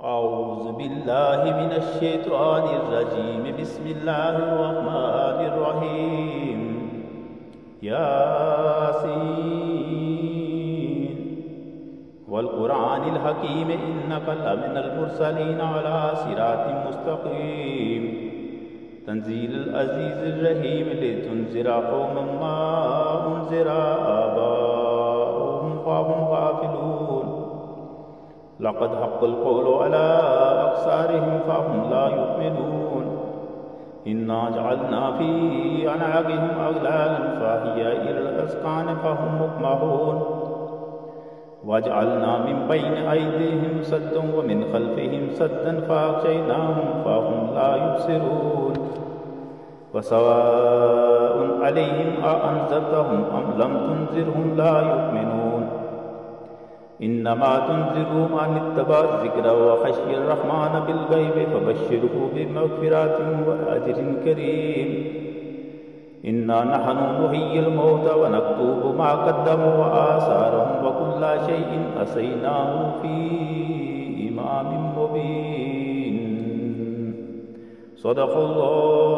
أعوذ بالله من الشيطان الرجيم بسم الله الرحمن الرحيم ياسين والقرآن الحكيم إنك لمن المرسلين على صراط مستقيم تنزيل العزيز الرحيم لتنذر قوما ما أنذر آباؤهم فهم غافلون لقد حق القول على أكثرهم فهم لا يؤمنون إنا جعلنا في أعناقهم أغلالا فهي إلى الأذقان فهم مقمحون وجعلنا من بين أيديهم سدا ومن خلفهم سدا فأغشيناهم فهم لا يبصرون وسواء عليهم أأنذرتهم أم لم تنذرهم لا يؤمنون إنما تنذر من اتبع الذكر وخشي الرحمن بالغيب فبشره بمغفرة وأجر كريم إنا نحن نحيي الموتى ونكتب ما قدموا وآثارهم وكل شيء أحصيناه في إمام مبين صدق الله